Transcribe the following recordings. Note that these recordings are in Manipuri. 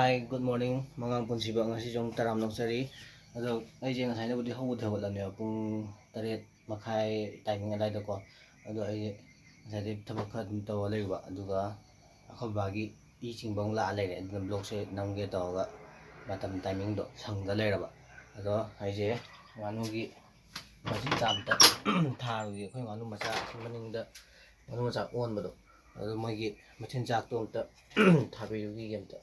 Hi, good morning. Mga punsiba ngasi jong taram noksari. Ado ai je ngasai na budi hawud hawad la pung 8 makhai timing alai da ko. Ado ai ngasai de thabak kha dum taw lai ba aduga akho bagi I chingbong la lai re dum blog se namge taw ga matam timing do sang da lai ra ba. Ado ai je nganu gi masin cham ta tharu gi khoi nganu macha maning da nganu macha on ba do. Ado moi gi machin chak to ta thabi yu gi gem ta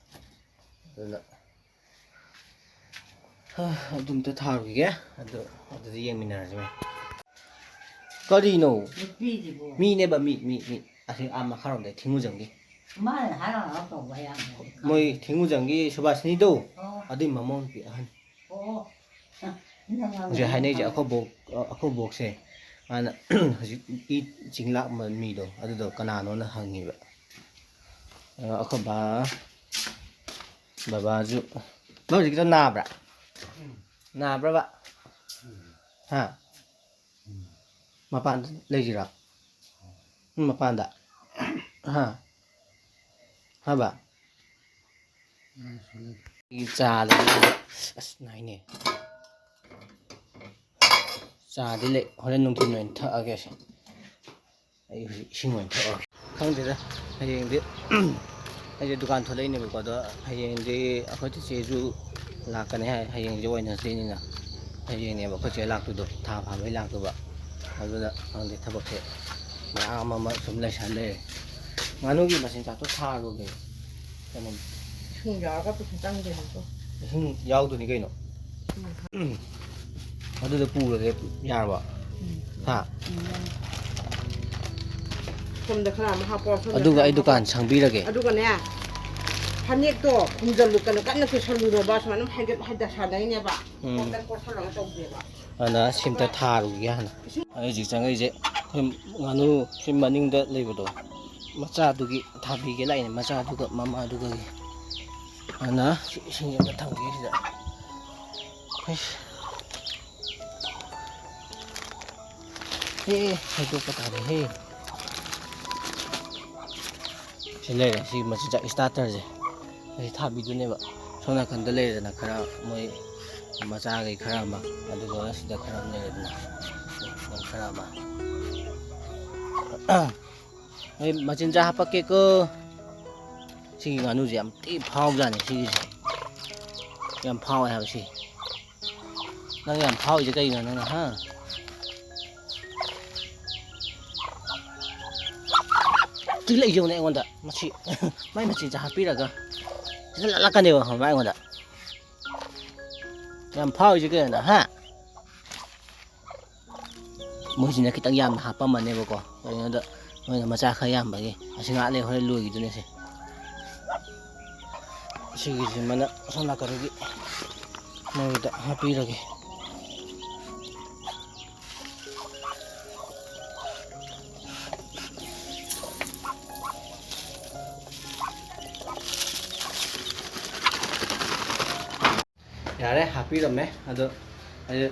ꯑꯗꯨꯝꯇ ꯊꯥꯔꯨꯈꯤꯒꯦ ꯑꯗꯨꯗꯤ ꯌꯦꯡꯃꯤꯟꯅꯔꯁꯤ ꯀꯔꯤꯅꯣ ꯃꯤꯅꯦꯕ ꯃꯤ ꯑꯁꯤ ꯃꯈꯥꯔꯣꯝꯗ ꯊꯤꯡꯉꯨꯖꯪꯒꯤ ꯃꯣꯏ ꯊꯤꯡꯉꯨꯖꯪꯒꯤ ꯁꯨꯕꯥꯁꯤꯅꯤꯗꯣ ꯑꯗꯨꯏ ꯃꯃꯧ ꯅꯨꯄꯤ ꯑꯍꯟ ꯍꯧꯖꯤꯛ ꯍꯥꯏꯅꯩꯁꯦ ꯑꯩꯈꯣꯏꯕꯣꯛꯁꯦ ꯃꯥꯅ ꯍꯧꯖꯤꯛ ꯏ ꯆꯤꯡ ꯂꯥꯛꯕ ꯃꯤꯗꯣ ꯑꯗꯨꯗꯣ ꯀꯅꯥꯅꯣꯅ ꯍꯪꯉꯤꯕ ꯑꯩꯈꯣꯏ ꯕꯕꯥꯁꯨ ꯍꯧꯖꯤꯛꯀꯤꯗꯣ ꯅꯥꯕ꯭ꯔꯥ? ꯅꯥꯕ꯭ꯔꯕ? ꯍꯥ? ꯃꯄꯥꯟꯗ ꯂꯩꯁꯤꯔꯥ? ꯃꯄꯥꯟꯗ? ꯍꯥ? ꯍꯥꯏꯕ? ꯆꯥꯗ ꯑꯁ ꯅꯥꯏꯅꯦ. ꯆꯥꯗꯤ ꯂꯩ. ꯍꯣꯔꯦꯟ ꯅꯨꯡꯊꯤꯜ ꯑꯣꯏꯅ ꯊꯛꯑꯒꯦ. ꯑꯩ ꯍꯧꯖꯤꯛ ꯏꯁꯤꯡ ꯑꯣꯏꯅ ꯊꯛꯑꯒꯦ. ꯈꯪꯗꯦꯗ ꯍꯌꯦꯡꯗꯤ ꯑꯩꯁꯦ ꯗꯨꯀꯥꯟ ꯊꯣꯛꯂꯛꯏꯅꯦꯕꯀꯣ ꯑꯗꯣ ꯍꯌꯦꯡꯗꯤ ꯑꯩꯈꯣꯏ ꯆꯦꯆꯦꯁꯨ ꯂꯥꯛꯀꯅꯤ ꯍꯥꯏ. ꯍꯌꯦꯡꯁꯦ ꯋꯦꯗꯅꯁꯗꯦꯅꯤꯅ ꯍꯌꯦꯡꯅꯦꯕ ꯑꯩꯈꯣꯏ ꯆꯦ ꯂꯥꯛꯇꯣꯏꯗꯣ ꯊꯥ ꯐꯥꯕꯩ ꯂꯥꯛꯇꯣꯏꯕ. ꯑꯗꯨꯅ ꯈꯪꯗꯦ ꯊꯕꯛꯁꯦ ꯃꯌꯥꯝ ꯑꯃ ꯁꯨꯝ ꯂꯩꯁꯟ ꯂꯩꯔꯦ. ꯉꯥꯅꯨꯒꯤ ꯃꯆꯤꯟꯖꯥꯛꯇꯣ ꯊꯥꯔꯨꯒꯦ. ꯀꯩꯅꯣ ꯏꯁꯤꯡ ꯌꯥꯎꯔꯒ ꯄꯩꯁꯥ ꯆꯪꯗꯦꯅꯀꯣ. ꯏꯁꯤꯡ ꯌꯥꯎꯗꯣꯏꯅꯤ ꯀꯩꯅꯣ. ꯑꯗꯨꯗ ꯄꯨꯔꯒꯦ ꯌꯥꯔꯕ? ꯍꯥ? ꯁꯣꯝꯗ ꯈꯔ ꯑꯃ ꯍꯥꯞꯄꯣ. ꯑꯗꯨꯒ ꯑꯩ ꯗꯨꯀꯥꯟ ꯁꯪꯕꯤꯔꯒꯦ. ꯑꯗꯨꯒꯅꯦ ꯐꯅꯦꯛꯇꯣ ꯈꯨꯝꯖꯜꯂꯨ ꯀꯟꯅ ꯀꯤꯁꯜꯂꯨꯔꯣꯕ ꯁꯨꯃꯥꯏꯅ ꯍꯥꯏꯗ ꯁꯥꯟꯅꯩꯅꯦꯕ. ꯀꯣꯠꯁꯜꯂꯒ ꯇꯧꯗꯦꯕ. ꯑꯗꯨꯅ ꯁꯤꯝꯇ ꯊꯥꯔꯨꯒꯦ ꯍꯥꯟꯅ. ꯑꯩ ꯍꯧꯖꯤꯛ ꯆꯪꯉꯛꯏꯁꯦ ꯑꯩꯈꯣꯏ ꯉꯥꯅꯨ ꯁꯤ ꯃꯅꯤꯡꯗ ꯂꯩꯕꯗꯣ ꯃꯆꯥꯗꯨꯒꯤ ꯊꯥꯕꯤꯒꯦ ꯂꯥꯛꯏꯅꯦ. ꯃꯆꯥꯗꯨꯒ ꯃꯃꯥꯗꯨꯒꯒꯤ. ꯑꯗꯨꯅ ꯏꯁꯤꯡ ꯑꯃ ꯊꯝꯒꯦ ꯁꯤꯗ. ꯍꯩꯗꯣꯛꯄ ꯇꯥꯔꯦꯍꯦ. ꯁꯤ ꯂꯩꯔꯦ ꯁꯤ ꯃꯆꯤꯟꯖꯥꯛ ꯁ꯭ꯇꯥꯔꯇꯔꯁꯦ. ꯑꯁꯤ ꯊꯥꯕꯤꯗꯨꯅꯦꯕ. ꯁꯣꯝ ꯅꯥꯀꯟꯗ ꯂꯩꯔꯦꯗꯅ ꯈꯔ ꯃꯣꯏ ꯃꯆꯥꯈꯩ ꯈꯔ ꯑꯃ ꯑꯗꯨꯒ ꯁꯤꯗ ꯈꯔ ꯑꯃ ꯂꯩꯔꯦꯗꯅ ꯈꯔ ꯑꯃ. ꯑꯩ ꯃꯆꯤꯟꯖꯥꯛ ꯍꯥꯞꯄꯛꯀꯦꯀꯣ. ꯁꯤꯒꯤ ꯉꯥꯅꯨꯁꯦ ꯌꯥꯝ ꯊꯤ ꯐꯥꯎꯖꯥꯠꯅꯤ. ꯁꯤꯒꯤꯁꯦ ꯌꯥꯝ ꯐꯥꯎꯋꯦ ꯍꯥꯏꯕ ꯁꯤ. ꯅꯪ ꯌꯥꯝ ꯐꯥꯎꯏꯁꯦ ꯀꯩꯅꯣ ꯅꯪ ꯍꯥ? ꯆꯤꯛꯂꯛꯏꯁꯦ ꯌꯦꯡꯉꯨꯅꯦ ꯑꯩꯉꯣꯟꯗ. ꯃꯁꯤ ꯃꯥꯏ ꯃꯆꯤꯟꯖꯥꯛ ꯍꯥꯞꯄꯤꯔꯒ ꯁꯤꯗ ꯂꯠꯂꯛꯀꯅꯦꯕ ꯈꯪꯕ꯭ꯔꯥ ꯑꯩꯉꯣꯟꯗ. ꯌꯥꯝ ꯐꯥꯎꯏꯁꯦ ꯀꯩꯅꯣ ꯍꯥ? ꯃꯣꯏꯁꯤꯅ ꯈꯤꯇꯪ ꯌꯥꯝꯅ ꯍꯥꯞꯄꯝꯃꯅꯦꯕꯀꯣ. ꯀꯩꯅꯣꯗ ꯃꯣꯏꯅ ꯃꯆꯥ ꯈꯔ ꯌꯥꯝꯕꯒꯤ. ꯑꯁꯤ ꯉꯥꯛꯂꯦ ꯍꯣꯔꯦꯟ ꯂꯣꯏꯈꯤꯗꯣꯏꯅꯦ ꯁꯤ. ꯁꯤꯒꯤꯁꯤꯃꯅ ꯑꯁꯣꯝ ꯅꯥꯀꯟꯒꯤ ꯃꯣꯏꯗ ꯍꯥꯞꯄꯤꯔꯒꯦ. ꯌꯥꯔꯦ ꯍꯥꯞꯄꯤꯔꯝꯃꯦ. ꯑꯗꯣ ꯑꯩ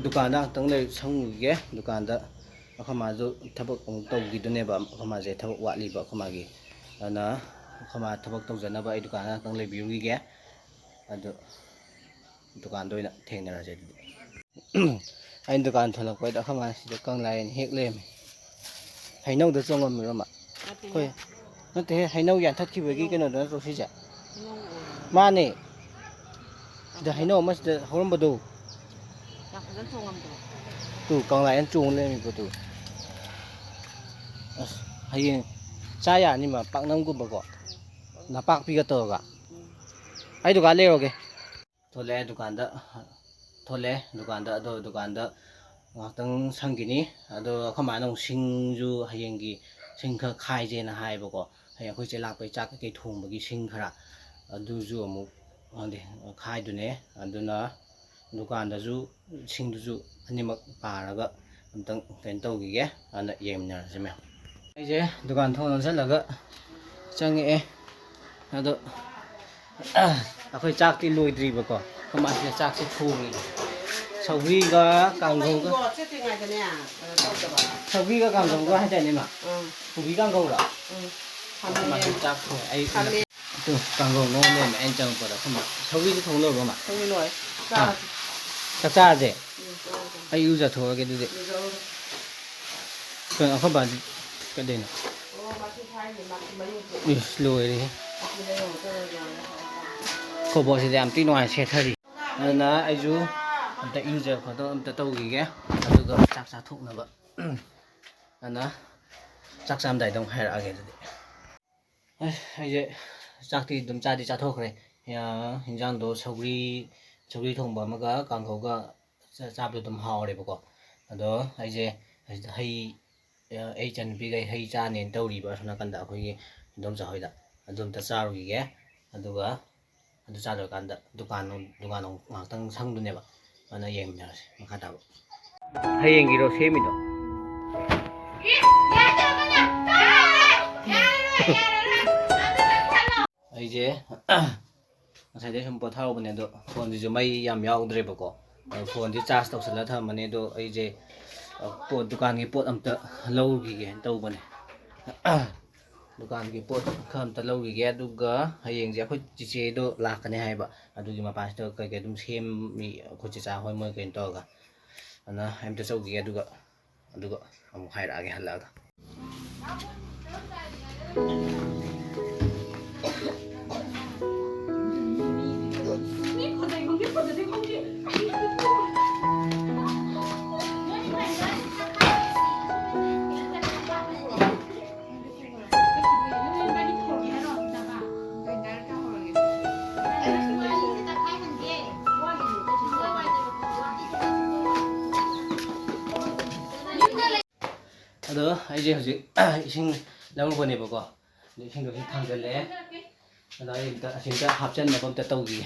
ꯗꯨꯀꯥꯟꯗ ꯉꯥꯛꯇꯪ ꯂꯩ ꯁꯪꯉꯨꯒꯤꯒꯦ. ꯗꯨꯀꯥꯟꯗ ꯑꯩꯈꯣꯏ ꯃꯥꯁꯨ ꯊꯕꯛ ꯑꯃꯨꯛ ꯇꯧꯈꯤꯗꯨꯅꯦꯕ. ꯑꯩꯈꯣꯏ ꯃꯥꯁꯦ ꯊꯕꯛ ꯋꯥꯠꯂꯤꯕ ꯑꯩꯈꯣꯏ ꯃꯥꯒꯤ. ꯑꯗꯨꯅ ꯑꯩꯈꯣꯏ ꯃꯥ ꯊꯕꯛ ꯇꯧꯖꯅꯕ ꯑꯩ ꯗꯨꯀꯥꯟꯗ ꯉꯥꯛꯇꯪ ꯂꯩꯕꯤꯔꯨꯈꯤꯒꯦ. ꯑꯗꯨ ꯗꯨꯀꯥꯟꯗ ꯑꯣꯏꯅ ꯊꯦꯡꯅꯔꯁꯦ ꯑꯗꯨꯗꯤ. ꯑꯩꯅ ꯗꯨꯀꯥꯟ ꯊꯣꯛꯂꯛꯄꯩꯗ ꯑꯩꯈꯣꯏ ꯃꯥ ꯁꯤꯗ ꯀꯪꯂꯥꯌꯦꯟ ꯍꯦꯛ ꯂꯩꯔꯝꯃꯦ. ꯍꯩꯅꯧꯗ ꯆꯣꯡꯉꯝꯃꯤꯔꯣ ꯃꯥ? ꯑꯩꯈꯣꯏ ꯅꯠꯇꯦꯍꯦ ꯍꯩꯅꯧ ꯌꯥꯟꯊꯠꯈꯤꯕꯒꯤ ꯀꯩꯅꯣꯗꯣ ꯅꯠꯇ꯭ꯔꯣ ꯁꯤꯁꯦ? ꯃꯥꯅꯦ. ꯁꯤꯗ ꯍꯩꯅꯧ ꯑꯃ ꯁꯤꯗ ꯍꯧꯔꯝꯕꯗꯣ. ꯌꯥꯝ ꯐꯖꯅ ꯆꯣꯡꯉꯝꯗ꯭ꯔꯣ? ꯇꯨ ꯀꯪꯂꯥꯌꯦꯟ ꯆꯣꯡ ꯂꯩꯔꯝꯃꯤꯕꯗꯨ. ꯑꯁ ꯍꯌꯦꯡ ꯆꯥ ꯌꯥꯅꯤꯃ ꯄꯥꯛꯅꯝꯒꯨꯝꯕꯀꯣ. ꯅꯄꯥꯛꯄꯤꯒ ꯇꯧꯔꯒ. ꯑꯩ ꯗꯨꯀꯥꯟ ꯂꯩꯔꯣꯒꯦ. ꯊꯣꯛꯂꯛꯑꯦ ꯗꯨꯀꯥꯟꯗ. ꯑꯗꯣ ꯗꯨꯀꯥꯟꯗ ꯉꯥꯛꯇꯪ ꯁꯪꯈꯤꯅꯤ. ꯑꯗꯣ ꯑꯩꯈꯣꯏ ꯃꯥꯅ ꯑꯃꯨꯛ ꯁꯤꯡꯁꯨ ꯍꯌꯦꯡꯒꯤ ꯁꯤꯡ ꯈꯔ ꯈꯥꯏꯖꯦꯅ ꯍꯥꯏꯌꯦꯕꯀꯣ. ꯍꯌꯦꯡ ꯑꯩꯈꯣꯏ ꯆꯦ ꯂꯥꯛꯄꯩ ꯆꯥꯛ ꯀꯩꯀꯩ ꯊꯣꯡꯕꯒꯤ ꯁꯤꯡ ꯈꯔ ꯑꯗꯨꯁꯨ ꯑꯃꯨꯛ ꯈꯪꯗꯦ ꯈꯥꯏꯗꯨꯅꯦ. ꯑꯗꯨꯅ ꯗꯨꯀꯥꯟꯗꯁꯨ ꯁꯤꯡꯗꯨꯁꯨ ꯑꯅꯤꯃꯛ ꯄꯥꯔꯒ ꯑꯝꯇꯪ ꯀꯩꯅꯣ ꯇꯧꯈꯤꯒꯦ. ꯑꯗꯨꯅ ꯌꯦꯡꯃꯤꯟꯅꯔꯁꯤ ꯃꯌꯥꯝ. ꯑꯩꯁꯦ ꯗꯨꯀꯥꯟ ꯊꯣꯡ ꯂꯣꯟꯁꯤꯜꯂꯒ ꯆꯪꯉꯛꯑꯦ. ꯑꯗꯣ ꯑꯩꯈꯣꯏ ꯆꯥꯛꯇꯤ ꯂꯣꯏꯗ꯭ꯔꯤꯕꯀꯣ. ꯑꯩꯈꯣꯏ ꯃꯥꯁꯤꯅ ꯆꯥꯛꯁꯦ ꯊꯣꯡꯉꯤ. ꯁꯧꯒ꯭ꯔꯤꯒ ꯀꯥꯡꯒꯧꯒ. ꯁꯧꯒ꯭ꯔꯤꯒ ꯀꯥꯡꯒꯧꯒ ꯍꯥꯏꯇꯥꯔꯦꯅꯦ ꯃꯥ. ꯀꯣꯕꯤ ꯀꯥꯡꯒꯧꯔ? ꯃꯥꯁꯤꯅ ꯆꯥꯛ ꯊꯣꯡꯉꯦ. 또 깡고 노네 맨장 거다. 그럼 서울이 통로 봐. 형님 너희. 아. 자. 짝짜지. 응. 아이 유자 더하게 되지. 이거. 그럼 아까 봐. cái đây này. 맛이 살지 맛이 많이 있어. 이 lùi đi. 맛이 내가 어쩌면 Khổ bộ sẽ làm tí ngoài xe thay đi. Nó ai chú em ta yêu giờ khỏi tôi em ta tàu gì ghé. Tôi gặp chắc xa thúc nữa vậy. Nó chắc sao em đẩy đông hay là cái gì. Ai vậy chắc thì đâm cha đi cha thúc này. Hình dạng đồ sầu ri thùng bò mà cái càng khổ cái cha được tầm hào đấy bố. Đó ai vậy hay ai chân bị cái hay cha nên tàu đi bữa nó cần đã khơi đâm giờ hơi đã. Đâm ta sao rồi ghé. Đó ಅದು ಚಾದೋಕಂದ ದುಕಾನು ngakhtang 상두네봐 mana yeng미나시 makataw hayengiro semido 이제 ngasai sum pothawbane do phone ji mai yam yaudrebako phone ji charge tawsala thamane do ije pot dukan gi pot amta lowgi ge tawbane dukan gi pot kham ta lowgi ge aduga hayeng je khoi chiche do lakane haiba adugi mapas to kai kai dum sem mi khoi chicha hoi moi kain to ga ana em ta chau gi aduga amu haira ge halaga đó ấy gì gì sinh lâu vừa này bố để sinh được thằng cái lẽ đó ta sinh ra hợp chân là con ta tàu gì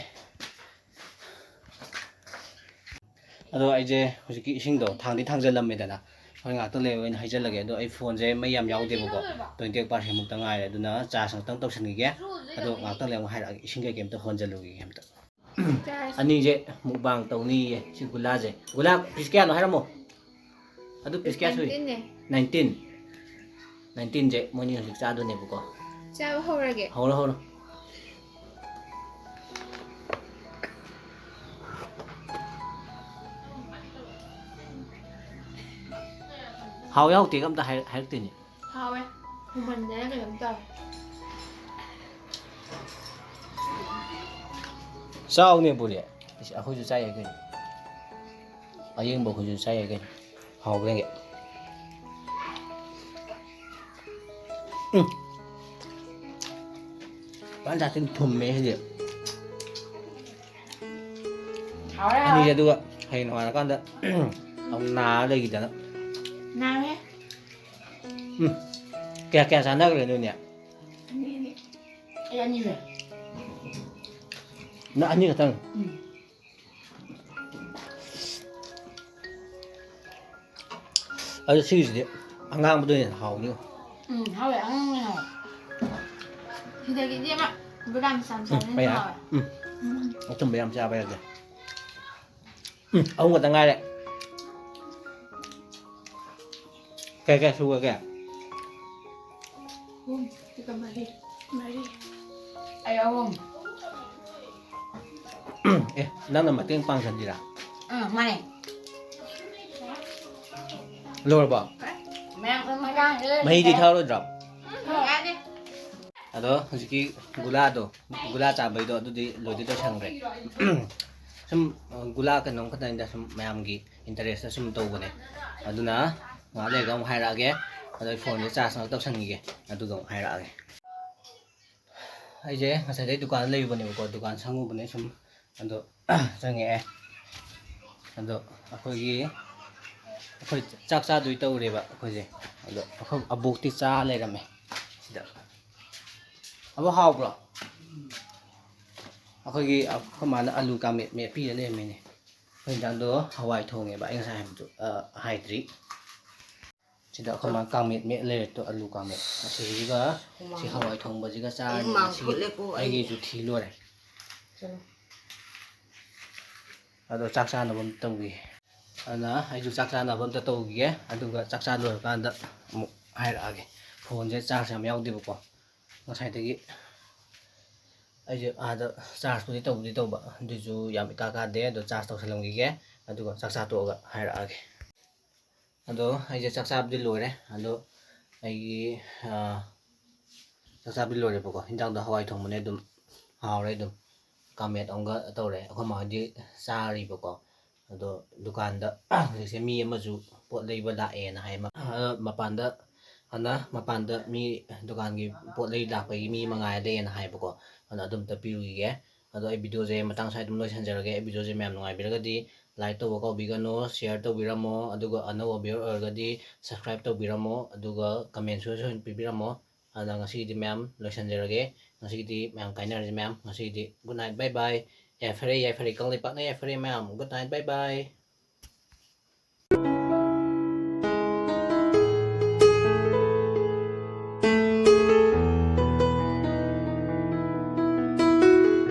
đó ấy gì hồi kỹ sinh đó thằng chân làm gì đó hồi ngã tôi lấy hay chân là cái đó iPhone gì mấy em nhau thì bố tôi tiếc bao nhiêu một tầng ngày đó nó trả sang tầng tàu sinh cái đó ngã tôi lấy hay là sinh cái game tôi hôn chân luôn cái game đó anh đi gì một bang tàu ni si gula gì gula piskia nó hay lắm aduh piskia suy 19 je moni hojik chado ne buko chao horage holo hao yau ti kam ta hai ti ni hawe mình để cái làm tao sao ne buri a khoi ju chai ge a yeng bo khoi ju chai ge hao ge ge bán ra trên thùng mẹ hay gì anh đi ra được hay nói là con đó ông ná đây gì đó nào nhé kẹt sáng đất rồi nữa nhỉ anh như vậy nó ăn như là thằng ở siêu gì đấy ăn ngang một đôi hào như hawe ăn nào thì đây cái gì mà bữa làm sẵn sẵn bây lên giờ rồi ông chuẩn bị làm sao bây giờ ông còn tăng ngay đấy cái xua cái thì cầm mày đi ai không đang là mà tiếng pang gì là mày lâu rồi bỏ mẹ không mày ra mày đi theo rồi drop thôi ăn đi đó cái gula chả bây giờ tôi lôi đi tôi sang rồi sum gula cái nông cái này là sum mayam gi interest sum tàu này aduna ngã đây cái ông hai ra cái rồi phone để charge nó tàu sang gì cái tôi cũng hai ra cái ai chứ ngày sau đấy dukaan lấy bên này có dukaan sang bên này sum ando sang nghe ando akhoi chak cha dui tàu rồi vậy akhoi gì ando akhoi abuk ti cha lấy ra mày abo hao bro akhoi mana alu ka me pi le me ne pen dang do hawai thong e ba ang sai ham chu hai tri chida khoma ka me le to alu ka me si ga si hawai thong ba ji ga cha si ai gi chu thi lo này ado chak cha na bom tong gi ana ai chu chak cha na bom ta to gi adu ga chak cha lo kan da mu hai ra ge phone je charge am yaw di ko ngasai tagi ꯑꯩꯁꯦ ꯑꯥꯗ ꯆꯥꯔꯖꯄꯨꯗꯤ ꯇꯧꯕꯗꯤ ꯇꯧꯕ ꯑꯗꯨꯏꯁꯨ ꯌꯥꯝ ꯏꯀꯥ ꯀꯥꯗꯦ ꯑꯗꯣ ꯆꯥꯔꯖ ꯇꯧꯁꯜꯂꯝꯈꯤꯒꯦ ꯑꯗꯨꯒ ꯆꯥꯛ ꯆꯥ ꯇꯣꯛꯑꯒ ꯍꯥꯏꯔꯛꯑꯒꯦ ꯑꯗꯣ ꯑꯩꯁꯦ ꯆꯥꯛ ꯆꯥꯕꯗꯤ ꯂꯣꯏꯔꯦ ꯑꯗꯣ ꯑꯩꯒꯤ ꯆꯥꯛ ꯆꯥꯕꯗꯤ ꯂꯣꯏꯔꯦꯕꯀꯣ ꯍꯤꯟꯖꯥꯡꯗꯣ ꯍꯋꯥꯏ ꯊꯣꯡꯕꯅꯦ ꯑꯗꯨꯝ ꯍꯥꯎꯔꯦ ꯑꯗꯨꯝ ꯀꯥꯃꯦꯠ ꯑꯃꯒ ꯇꯧꯔꯦ ꯑꯩꯈꯣꯏ ꯃꯥꯍꯣꯏꯗꯤ ꯆꯥꯔꯤꯕꯀꯣ ꯑꯗꯣ ꯗꯨꯀꯥꯟꯗ ꯍꯧꯖꯤꯛꯁꯦ ꯃꯤ ꯑꯃꯁꯨ ꯄꯣꯠ ꯂꯩꯕ ꯂꯥꯛꯑꯦꯅ ꯍꯥꯏ ꯃꯄꯥꯟꯗ ꯃꯤ ꯗꯨꯀꯥꯟꯒꯤ ꯄꯣꯠ ꯂꯩ ꯂꯥꯛꯄꯒꯤ ꯃꯤ ꯑꯃ ꯉꯥꯏꯔ ꯂꯩꯌꯦꯅ ꯍꯥꯏꯕꯀꯣ ꯑꯗꯨꯅ ꯑꯗꯨꯝꯇ ꯄꯤꯔꯨꯈꯤꯒꯦ ꯑꯗꯣ ꯑꯩ ꯚꯤꯗꯤꯑꯣꯁꯦ ꯃꯇꯥꯡ ꯁ꯭ꯋꯥꯏꯗ ꯑꯗꯨꯝ ꯂꯣꯏꯁꯤꯟꯖꯔꯒꯦ ꯑꯩ ꯚꯤꯗꯤꯑꯣꯁꯦ ꯃꯌꯥꯝ ꯅꯨꯡꯉꯥꯏꯕꯤꯔꯒꯗꯤ ꯂꯥꯏꯛ ꯇꯧꯕ ꯀꯥꯎꯕꯤꯒꯅꯨ ꯁꯤꯌꯔ ꯇꯧꯕꯤꯔꯝꯃꯣ ꯑꯗꯨꯒ ꯑꯅꯧꯕ ꯚꯤꯌꯔ ꯑꯣꯏꯔꯒꯗꯤ ꯁꯕꯁꯀ꯭ꯔꯥꯏꯕ ꯇꯧꯕꯤꯔꯝꯃꯣ ꯑꯗꯨꯒ ꯀꯃꯦꯟꯁꯨ ꯄꯤꯕꯤꯔꯝꯃꯣ ꯑꯗꯨꯅ ꯉꯁꯤꯒꯤꯗꯤ ꯃꯌꯥꯝ ꯂꯣꯏꯁꯤꯟꯖꯔꯒꯦ ꯉꯁꯤꯒꯤꯗꯤ ꯃꯌꯥꯝ ꯀꯥꯏꯅꯔꯁꯤ ꯃꯌꯥꯝ ꯉꯁꯤꯒꯤꯗꯤ ꯒꯨꯗ ꯅꯥꯏꯠ ꯕꯥꯏ ꯕꯥꯏ ꯌꯥꯏꯐꯔꯦ ꯌꯥꯏꯐꯔꯦ ꯀꯪꯂꯩꯄꯥꯛꯅ ꯌꯥꯏꯐꯔꯦ ꯃꯌꯥꯝ ꯒꯨꯗ ꯅꯥꯏꯠ ꯕꯥꯏ ꯕꯥꯏ